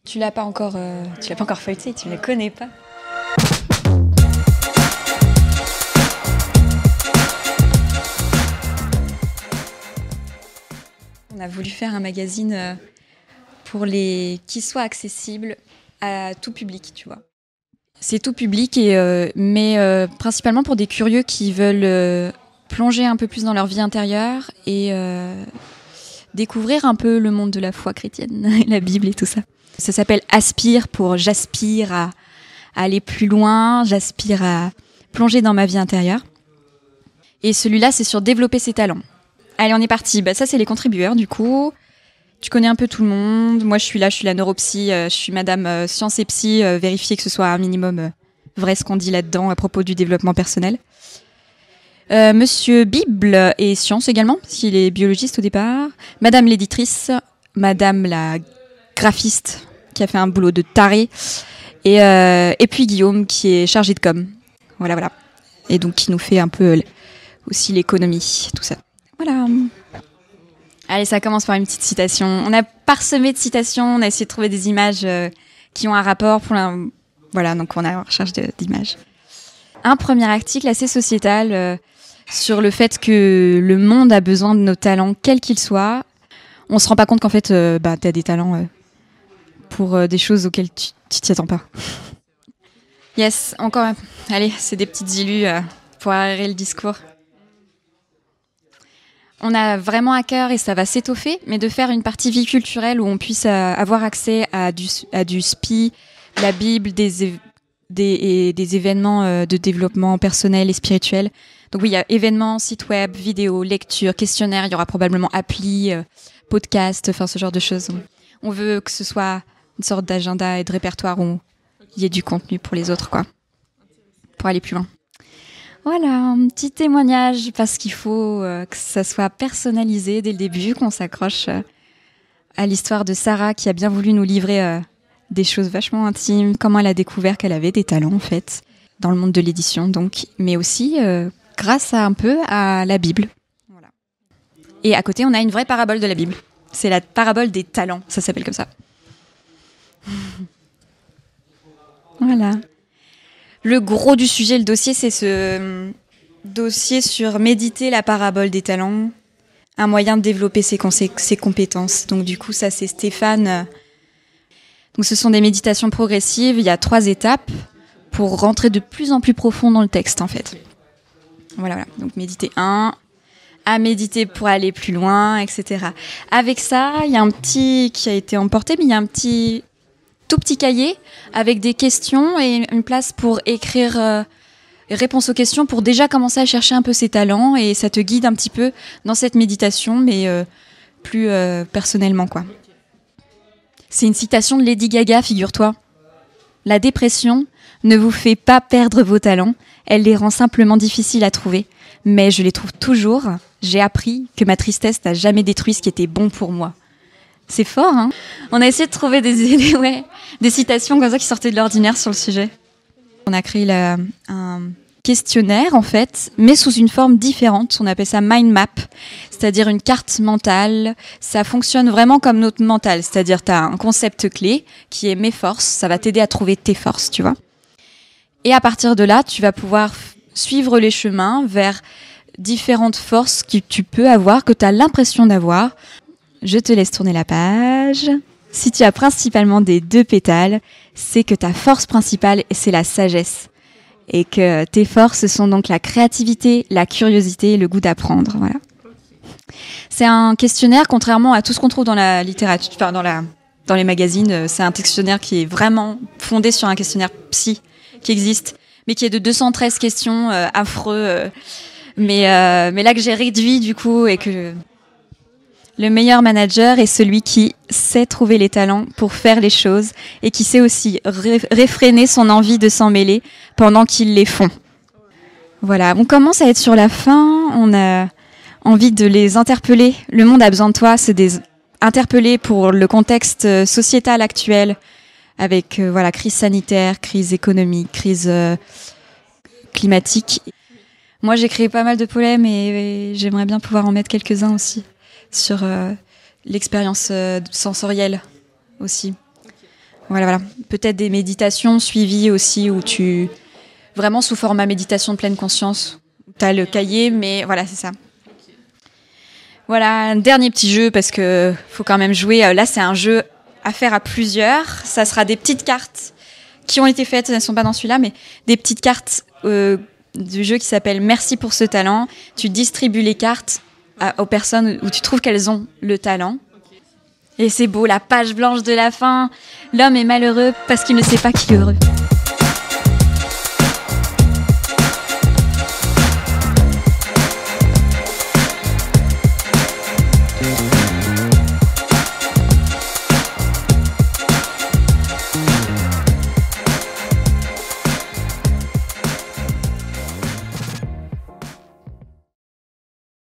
Tu l'as pas encore feuilleté, tu ne le connais pas. On a voulu faire un magazine qui soit accessible à tout public, tu vois. C'est tout public, mais principalement pour des curieux qui veulent plonger un peu plus dans leur vie intérieure et découvrir un peu le monde de la foi chrétienne, la Bible et tout ça. Ça s'appelle Aspire pour j'aspire à aller plus loin, j'aspire à plonger dans ma vie intérieure. Et celui-là, c'est sur développer ses talents. Allez, on est parti. Ça, c'est les contributeurs, du coup. Tu connais un peu tout le monde. Moi, je suis la neuropsy. Je suis madame science et psy. Vérifier que ce soit un minimum vrai ce qu'on dit là-dedans à propos du développement personnel. Monsieur Bible et science également, parce qu'il est biologiste au départ. Madame l'éditrice. Madame la graphiste, qui a fait un boulot de taré. Et puis Guillaume, qui est chargé de com. Voilà. Et donc, qui nous fait un peu aussi l'économie, tout ça. Voilà. Allez, ça commence par une petite citation. On a parsemé de citations, on a essayé de trouver des images qui ont un rapport. Voilà, donc on est en recherche d'images. Un premier article assez sociétal sur le fait que le monde a besoin de nos talents, quels qu'ils soient. On se rend pas compte qu'en fait, t'as des talents pour des choses auxquelles tu t'y attends pas. Yes, encore. Allez, c'est des petites illus pour aérer le discours. On a vraiment à cœur, et ça va s'étoffer, mais de faire une partie vie culturelle où on puisse avoir accès à du SPI, la Bible, des événements de développement personnel et spirituel. Donc oui, il y a événements, sites web, vidéos, lectures, questionnaires, il y aura probablement applis, podcasts, enfin ce genre de choses. On veut que ce soit une sorte d'agenda et de répertoire où il y ait du contenu pour les autres, quoi, pour aller plus loin. Voilà, un petit témoignage, parce qu'il faut que ça soit personnalisé dès le début, qu'on s'accroche à l'histoire de Sarah, qui a bien voulu nous livrer des choses vachement intimes, comment elle a découvert qu'elle avait des talents, en fait, dans le monde de l'édition, donc, mais aussi grâce un peu à la Bible. Voilà. Et à côté, on a une vraie parabole de la Bible. C'est la parabole des talents, ça s'appelle comme ça. Voilà. Le gros du sujet, le dossier, c'est ce dossier sur méditer la parabole des talents, un moyen de développer ses compétences. Donc du coup, ça c'est Stéphane. Donc ce sont des méditations progressives, il y a 3 étapes pour rentrer de plus en plus profond dans le texte en fait. Voilà. Donc méditer 1, à méditer pour aller plus loin, etc. Avec ça, il y a un petit qui a été emporté, mais il y a un tout petit cahier avec des questions et une place pour écrire réponses aux questions pour déjà commencer à chercher un peu ses talents, et ça te guide un petit peu dans cette méditation, mais plus personnellement, quoi. C'est une citation de Lady Gaga, figure-toi. La dépression ne vous fait pas perdre vos talents, elle les rend simplement difficiles à trouver. Mais je les trouve toujours. J'ai appris que ma tristesse n'a jamais détruit ce qui était bon pour moi. C'est fort, hein. On a essayé de trouver des citations comme ça qui sortaient de l'ordinaire sur le sujet. On a créé un questionnaire, en fait, mais sous une forme différente. On appelle ça mind map, c'est-à-dire une carte mentale. Ça fonctionne vraiment comme notre mental, c'est-à-dire tu as un concept clé qui est mes forces. Ça va t'aider à trouver tes forces, tu vois. Et à partir de là, tu vas pouvoir suivre les chemins vers différentes forces que tu peux avoir, que tu as l'impression d'avoir. Je te laisse tourner la page. Si tu as principalement des 2 pétales, c'est que ta force principale, c'est la sagesse. Et que tes forces sont donc la créativité, la curiosité et le goût d'apprendre. Voilà. C'est un questionnaire, contrairement à tout ce qu'on trouve dans la littérature, enfin dans les magazines, c'est un questionnaire qui est vraiment fondé sur un questionnaire psy qui existe, mais qui est de 213 questions, affreux. Mais là que j'ai réduit du coup, et que le meilleur manager est celui qui sait trouver les talents pour faire les choses et qui sait aussi réfréner son envie de s'en mêler pendant qu'ils les font. Voilà, on commence à être sur la fin, on a envie de les interpeller. Le monde a besoin de toi, c'est des interpeller pour le contexte sociétal actuel avec crise sanitaire, crise économique, crise climatique. Moi, j'ai créé pas mal de poèmes et j'aimerais bien pouvoir en mettre quelques-uns aussi sur l'expérience sensorielle aussi. Voilà. Peut-être des méditations suivies aussi, où tu... Vraiment sous format méditation de pleine conscience. Tu as le cahier, mais voilà, c'est ça. Voilà, un dernier petit jeu, parce que faut quand même jouer. Là, c'est un jeu à faire à plusieurs. Ça sera des petites cartes qui ont été faites, elles ne sont pas dans celui-là, mais des petites cartes du jeu qui s'appelle « Merci pour ce talent ». Tu distribues les cartes aux personnes où tu trouves qu'elles ont le talent. Et c'est beau, la page blanche de la fin. L'homme est malheureux parce qu'il ne sait pas qu'il est heureux.